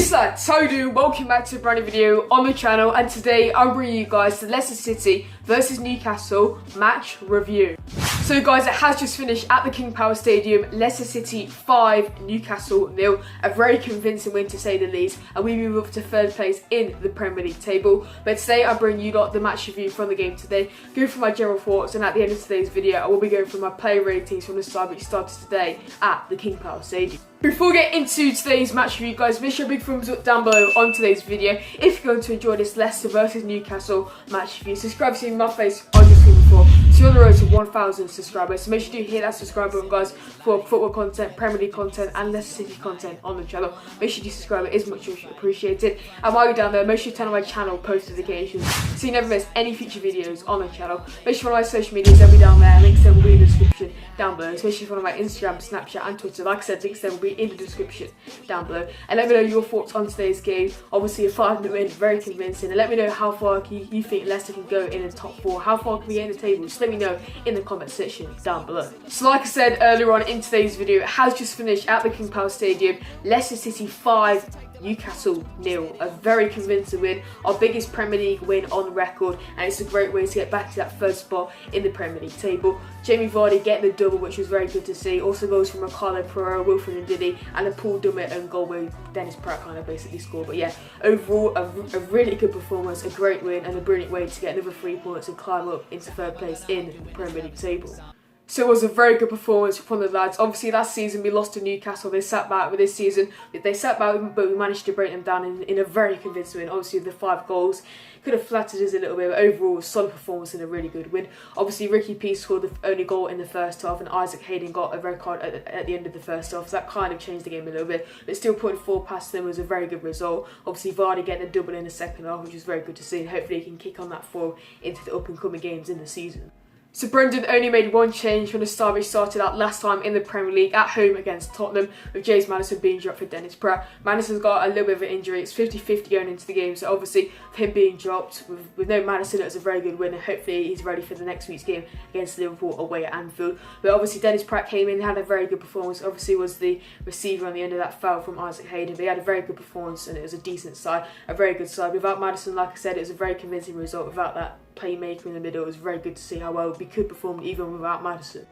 Peace lads, how you doing? Welcome back to a brand new video on the channel, and today I'm bringing you guys the Leicester City versus Newcastle match review. So guys, it has just finished at the King Power Stadium. Leicester City 5, Newcastle 0. A very convincing win to say the least, and we move up to third place in the Premier League table. But today I bring you lot the match review from the game today, go through my general thoughts, and at the end of today's video I will be going through my player ratings from the side which started today at the King Power Stadium. Before we get into today's match review guys, make sure a big thumbs up down below on today's video if you're going to enjoy this Leicester versus Newcastle match review. Subscribe to see my face on your screen before. So you're on the road to 1,000 subscribers, so make sure you do hit that subscribe button guys for football content, Premier League content and Leicester City content on the channel. Make sure you do subscribe, it is much appreciated. And while you're down there, make sure you turn on my channel post notifications so you never miss any future videos on the channel. Make sure you follow my social medias, they'll be down there, links will be in the description down below. So make sure you follow my Instagram, Snapchat and Twitter. Like I said, links will be in the description down below. And let me know your thoughts on today's game. Obviously a 5-0 win, very convincing. And let me know how far you think Leicester can go in the top 4. How far can we get in the table? Just let me know in the comment section down below. So like I said earlier on in today's video, it has just finished at the King Power Stadium. Leicester City 5, Newcastle 0. A very convincing win, our biggest Premier League win on record, and it's a great way to get back to that first spot in the Premier League table. Jamie Vardy getting the double, which was very good to see. Also goes from RICARDO, WILFRED, NDIDI, and a Paul Dummett own goal where Dennis Pratt kind of basically scored. But yeah, overall a really good performance, a great win, and a brilliant way to get another 3 points and climb up into third place in the Premier League table. So it was a very good performance from the lads. Obviously last season we lost to Newcastle, they sat back. With this season they sat back, but we managed to break them down in a very convincing win. Obviously the 5 goals could have flattered us a little bit, but overall a solid performance and a really good win. Obviously Ricky P scored the only goal in the first half, and Hayden got a red card at the end of the first half, so that kind of changed the game a little bit, but still putting 4 past them was a very good result. Obviously Vardy getting a double in the second half, which was very good to see, and hopefully he can kick on that form into the up and coming games in the season. So Brendan only made one change from the start which started out last time in the Premier League at home against Tottenham, with James Maddison being dropped for Dennis Praet. Maddison's got a little bit of an injury, it's 50-50 going into the game, so obviously him being dropped with no Maddison, it was a very good win, and hopefully he's ready for the next week's game against Liverpool away at Anfield. But obviously Dennis Praet came in, had a very good performance, obviously was the receiver on the end of that foul from HAYDEN, but he had a very good performance and it was a decent side, a very good side. Without Maddison, like I said, it was a very convincing result. Without that playmaker in the middle, it was very good to see how well we could perform even without Maddison.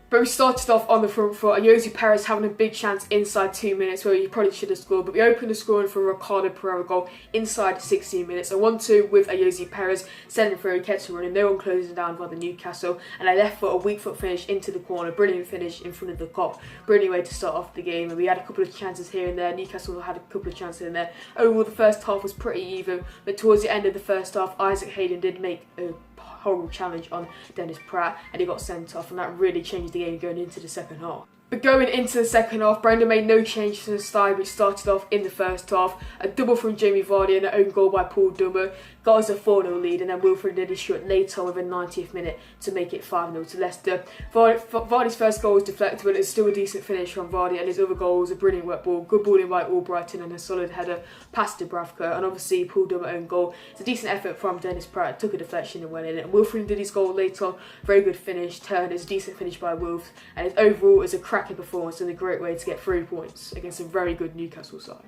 But we started off on the front foot, and Jose Perez having a big chance inside 2 minutes where he probably should have scored, but we opened the scoring from RICARDO goal inside 16 minutes. A 1-2 with a Jose Perez sending through, kept him running, no one closing down by the Newcastle, and a left foot, a weak foot finish into the corner, brilliant finish in front of the cop, brilliant way to start off the game. And we had a couple of chances here and there, Newcastle had a couple of chances in there. Overall the first half was pretty even, but towards the end of the first half Hayden did make a horrible challenge on Dennis Praet and he got sent off, and that really changed the game going into the second half. But going into the second half, Brendan made no change to the style which started off in the first half. A double from Jamie Vardy and an own goal by Paul Dummett got us a 4-0 lead, and then WILFRED did his shot later on with a 90th minute to make it 5-0 to Leicester. Vardy's first goal was deflected, but it's still a decent finish from Vardy, and his other goal was a brilliant wet ball, good balling by Albrighton and a solid header past Dubravka, and obviously Paul Dummett own goal. It's a decent effort from Dennis Praet, took a deflection and went in, and WILFRED did his goal later on, very good finish, turned, it's a decent finish by Wolves, and his overall is a cracking performance and a great way to get 3 points against a very good Newcastle side.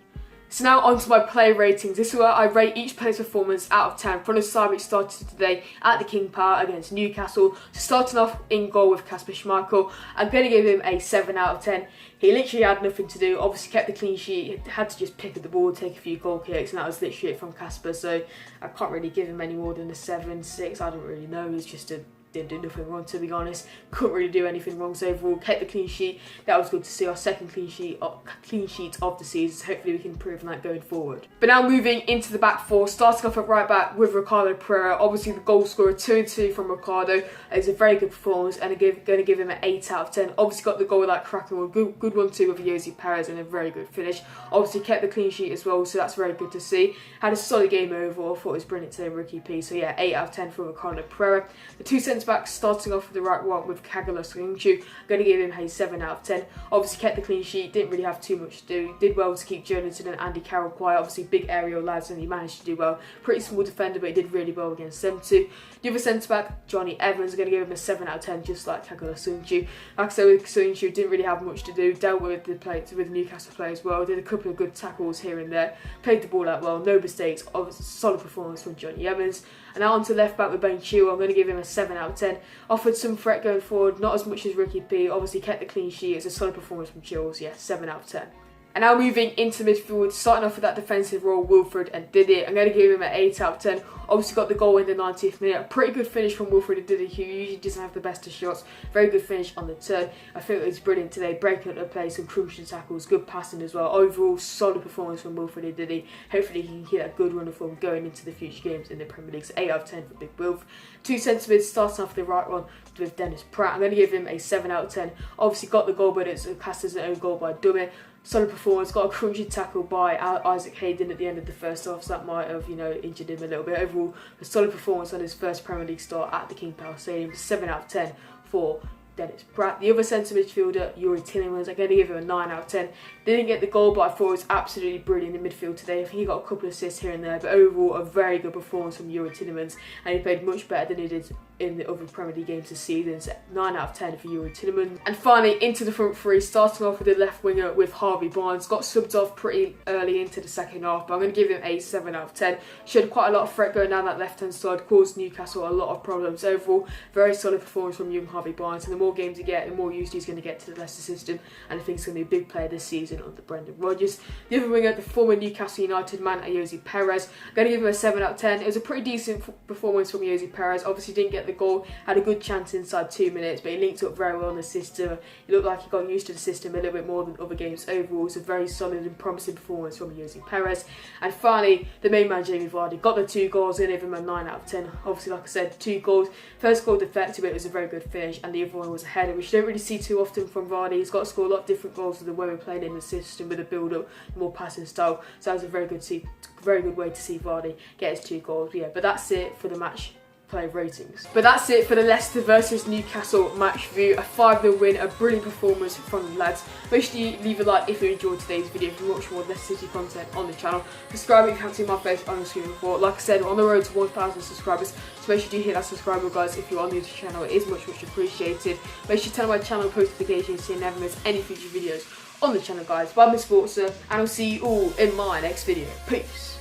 So now on to my player ratings. This is where I rate each player's performance out of 10 from the side which started today at the King Power against Newcastle. So starting off in goal with Kasper Schmeichel, I'm going to give him a 7 out of 10. He literally had nothing to do, obviously kept the clean sheet, he had to just pick at the ball, take a few goal kicks, and that was literally it from Kasper, so I can't really give him any more than a 7, 6, I don't really know, it's just didn't do nothing wrong to be honest, couldn't really do anything wrong, so overall kept the clean sheet, that was good to see, our second clean sheet of the season, so hopefully we can improve on that going forward. But now moving into the back four, starting off at right back with RICARDO, obviously the goal scorer, 2-2 from RICARDO, it's a very good performance and I'm going to give him an 8 out of 10, obviously got the goal with that cracking one, good 1-2 with Jose Perez and a very good finish, obviously kept the clean sheet as well, so that's very good to see, had a solid game overall, I thought it was brilliant today, Ricky P, so yeah, 8 out of 10 for RICARDO. The 2 centre-backs starting off with the right one with Kagalos Ringchu, I'm going to give him a 7 out of 10, obviously kept the clean sheet, didn't really have have too much to do. Did well to keep Jonathan and Andy Carroll quiet. Obviously big aerial lads, and he managed to do well. Pretty small defender, but he did really well against them too. The other centre back, Johnny Evans, I'm going to give him a 7 out of 10, just like Kagula Sunju. Like I said, with Sunju, didn't really have much to do. Dealt with the Newcastle play as well. Did a couple of good tackles here and there. Played the ball out well. No mistakes. Obviously, solid performance from Johnny Evans. And now on to left back with Ben Chilwell. I'm going to give him a 7 out of 10. Offered some threat going forward, not as much as Ricky P. Obviously kept the clean sheet. It's a solid performance from Chilwell. So yeah, 7 out of 10. And now moving into midfield, starting off with that defensive role, WILFRED and NDIDI. I'm going to give him an 8 out of 10. Obviously got the goal in the 90th minute. A pretty good finish from WILFRED and NDIDI, who usually doesn't have the best of shots. Very good finish on the turn. I think it was brilliant today, breaking up the play, some crucial tackles, good passing as well. Overall, solid performance from WILFRED and NDIDI. Hopefully he can keep that good run of form going into the future games in the Premier League. So 8 out of 10 for Big Wilf. 2 centre mids, starting off the right one with Dennis Praet. I'm going to give him a 7 out of 10. Obviously got the goal, but it's cast as an own goal by Dummett. Solid performance, got a crucial tackle by Isaac Hayden at the end of the first half, so that might have, injured him a little bit. Overall, a solid performance on his first Premier League start at the King Power Stadium. 7 out of 10 for Dennis Praet. The other centre midfielder, Youri Tielemans, I'm going to give him a 9 out of 10. Didn't get the goal, but I thought it was absolutely brilliant in midfield today. I think he got a couple of assists here and there, but overall a very good performance from Youri Tielemans, and he played much better than he did in the other Premier League games this season. So 9 out of 10 for Youri Tielemans. And finally, into the front three, starting off with the left winger with Harvey Barnes. Got subbed off pretty early into the second half, but I'm going to give him a 7 out of 10. Showed quite a lot of threat going down that left-hand side, caused Newcastle a lot of problems. Overall, very solid performance from young Harvey Barnes, and the more games he gets, the more used he's going to get to the Leicester system, and I think he's going to be a big player this season under Brendan Rodgers. The other winger, the former Newcastle United man, Jose Perez. I'm going to give him a 7 out of 10. It was a pretty decent performance from Jose Perez. Obviously didn't get the goal, had a good chance inside 2 minutes, but he linked up very well in the system. It looked like he got used to the system a little bit more than other games. Overall, it's a very solid and promising performance from Jose Perez. And finally, the main man, Jamie Vardy, got the 2 goals. I'm going to give him a 9 out of 10. Obviously, like I said, 2 goals. First goal deflected, but it was a very good finish, and the other one was a header, which you don't really see too often from Vardy. He's got to score a lot of different goals than when we're playing in the system with a build-up, more passing style. So that was a very good way to see Vardy get his 2 goals. Yeah, but that's it for the match play ratings. But that's it for the Leicester versus Newcastle match review. A 5-0 win, a brilliant performance from the lads. Make sure you leave a like if you enjoyed today's video for much more Leicester City content on the channel. Subscribe if you haven't seen my face on the screen before. Like I said, we're on the road to 1,000 subscribers, so make sure you hit that subscribe button, guys. If you are new to the channel, it is much appreciated. Make sure you turn on my channel post notifications so you never miss any future videos on the channel, guys. Bye, SPORTSA, and I'll see you all in my next video. Peace.